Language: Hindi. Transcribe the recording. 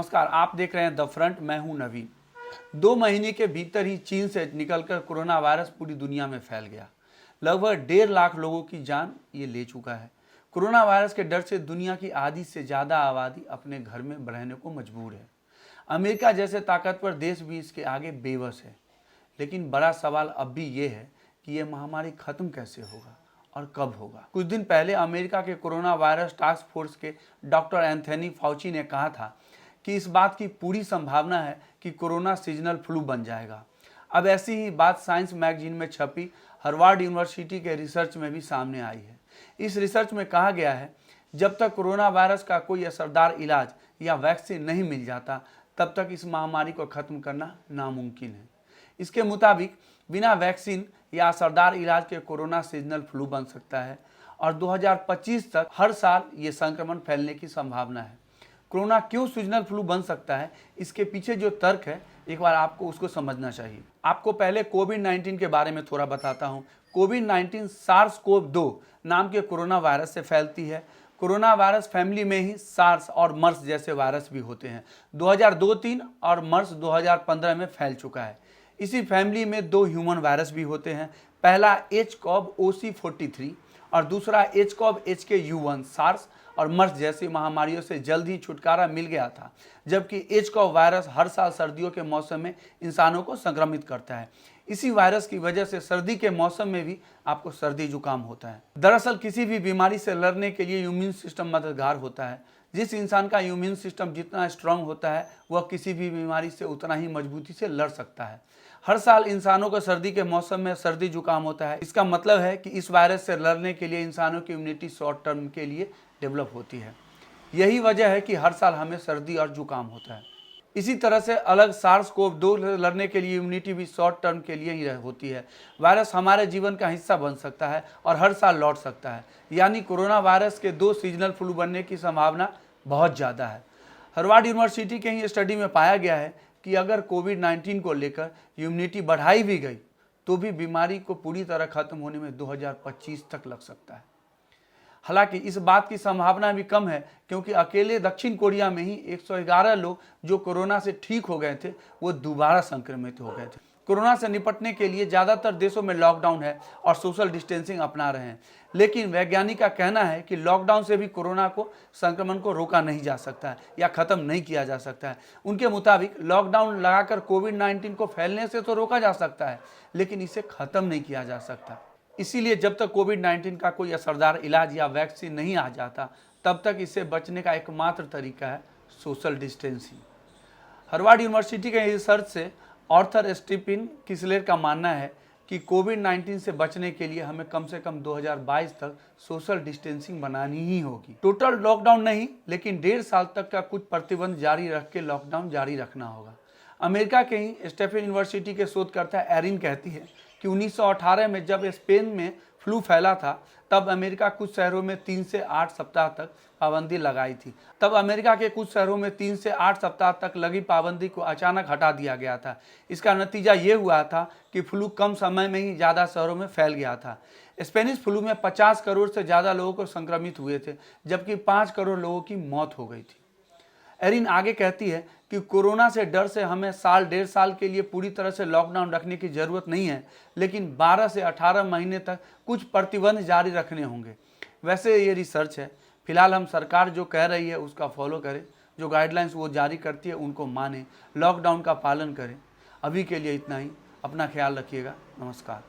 नमस्कार, आप देख रहे हैं द फ्रंट। मैं हूं नवीन। 2 महीने के भीतर ही चीन से निकलकर कोरोना वायरस पूरी दुनिया में फैल गया। लगभग 1.5 लाख लोगों की जान ये ले चुका है। कोरोना वायरस के डर से दुनिया की आधी से ज़्यादा आबादी अपने घर में रहने को मजबूर है। अमेरिका जैसे ताकतवर देश भी इसके आगे बेबस है। लेकिन बड़ा सवाल अब भी ये है कि ये महामारी खत्म कैसे होगा और कब होगा। कुछ दिन पहले अमेरिका के कोरोना वायरस टास्क फोर्स के डॉक्टर एंथनी फाउची ने कहा था कि इस बात की पूरी संभावना है कि कोरोना सीजनल फ्लू बन जाएगा। अब ऐसी ही बात साइंस मैगजीन में छपी हार्वर्ड यूनिवर्सिटी के रिसर्च में भी सामने आई है। इस रिसर्च में कहा गया है, जब तक कोरोना वायरस का कोई असरदार इलाज या वैक्सीन नहीं मिल जाता, तब तक इस महामारी को खत्म करना नामुमकिन है। इसके मुताबिक बिना वैक्सीन या असरदार इलाज के कोरोना सीजनल फ्लू बन सकता है और 2025 तक हर साल ये संक्रमण फैलने की संभावना है। कोरोना क्यों सीजनल फ्लू बन सकता है, इसके पीछे जो तर्क है, एक बार आपको उसको समझना चाहिए। आपको पहले कोविड-19 के बारे में थोड़ा बताता हूँ। कोविड-19 सार्स-कोव-2 नाम के कोरोना वायरस से फैलती है। कोरोना वायरस फैमिली में ही सार्स और मर्स जैसे वायरस भी होते हैं। 2002-3 और मर्स 2015 में फैल चुका है। इसी फैमिली में 2 ह्यूमन वायरस भी होते हैं। पहला HCOV-OC43 और दूसरा HCOV-HKU1। सार्स और मर्स जैसी महामारियों से जल्द ही छुटकारा मिल गया था, जबकि HCOV वायरस हर साल सर्दियों के मौसम में इंसानों को संक्रमित करता है। इसी वायरस की वजह से सर्दी के मौसम में भी आपको सर्दी जुकाम होता है। दरअसल किसी भी बीमारी से लड़ने के लिए इम्यून सिस्टम मददगार होता है। जिस इंसान का इम्यून सिस्टम जितना स्ट्रांग होता है, वह किसी भी बीमारी से उतना ही मजबूती से लड़ सकता है। हर साल इंसानों को सर्दी के मौसम में सर्दी जुकाम होता है। इसका मतलब है कि इस वायरस से लड़ने के लिए इंसानों की इम्यूनिटी शॉर्ट टर्म के लिए डेवलप होती है। यही वजह है कि हर साल हमें सर्दी और जुकाम होता है। इसी तरह से अलग सार्स-कोव-2 लड़ने के लिए इम्यूनिटी भी शॉर्ट टर्म के लिए ही होती है। वायरस हमारे जीवन का हिस्सा बन सकता है और हर साल लौट सकता है। यानी कोरोना वायरस के 2 सीजनल फ्लू बनने की संभावना बहुत ज़्यादा है। हार्वर्ड यूनिवर्सिटी के ही स्टडी में पाया गया है कि अगर कोविड-19 को लेकर इम्यूनिटी बढ़ाई भी गई, तो भी बीमारी को पूरी तरह खत्म होने में 2025 तक लग सकता है। हालांकि इस बात की संभावना भी कम है, क्योंकि अकेले दक्षिण कोरिया में ही 111 लोग जो कोरोना से ठीक हो गए थे, वो दोबारा संक्रमित हो गए थे। कोरोना से निपटने के लिए ज़्यादातर देशों में लॉकडाउन है और सोशल डिस्टेंसिंग अपना रहे हैं। लेकिन वैज्ञानिक का कहना है कि लॉकडाउन से भी कोरोना को संक्रमण को रोका नहीं जा सकता है या ख़त्म नहीं किया जा सकता है। उनके मुताबिक लॉकडाउन लगाकर कोविड-19 को फैलने से तो रोका जा सकता है, लेकिन इसे ख़त्म नहीं किया जा सकता। इसीलिए जब तक कोविड-19 का कोई असरदार इलाज या वैक्सीन नहीं आ जाता, तब तक इससे बचने का एकमात्र तरीका है सोशल डिस्टेंसिंग। हार्वर्ड यूनिवर्सिटी के रिसर्च से ऑर्थर स्टीफन किसलेर का मानना है कि कोविड-19 से बचने के लिए हमें कम से कम 2022 तक सोशल डिस्टेंसिंग बनानी ही होगी। टोटल लॉकडाउन नहीं, लेकिन 1.5 साल तक का कुछ प्रतिबंध जारी रख के लॉकडाउन जारी रखना होगा। अमेरिका के ही स्टेफन यूनिवर्सिटी के शोधकर्ता एरिन कहती है कि 1918 में जब स्पेन में फ्लू फैला था, तब अमेरिका कुछ शहरों में 3 से 8 सप्ताह तक पाबंदी लगाई थी। तब अमेरिका के कुछ शहरों में 3 से 8 सप्ताह तक लगी पाबंदी को अचानक हटा दिया गया था। इसका नतीजा ये हुआ था कि फ्लू कम समय में ही ज़्यादा शहरों में फैल गया था। स्पेनिश फ्लू में 50 करोड़ से ज़्यादा लोगों को संक्रमित हुए थे, जबकि 5 करोड़ लोगों की मौत हो गई थी। एरिन आगे कहती है कि कोरोना से डर से हमें साल 1.5 साल के लिए पूरी तरह से लॉकडाउन रखने की ज़रूरत नहीं है, लेकिन 12 से 18 महीने तक कुछ प्रतिबंध जारी रखने होंगे। वैसे ये रिसर्च है। फिलहाल हम सरकार जो कह रही है उसका फॉलो करें, जो गाइडलाइंस वो जारी करती है उनको मानें, लॉकडाउन का पालन करें। अभी के लिए इतना ही। अपना ख्याल रखिएगा। नमस्कार।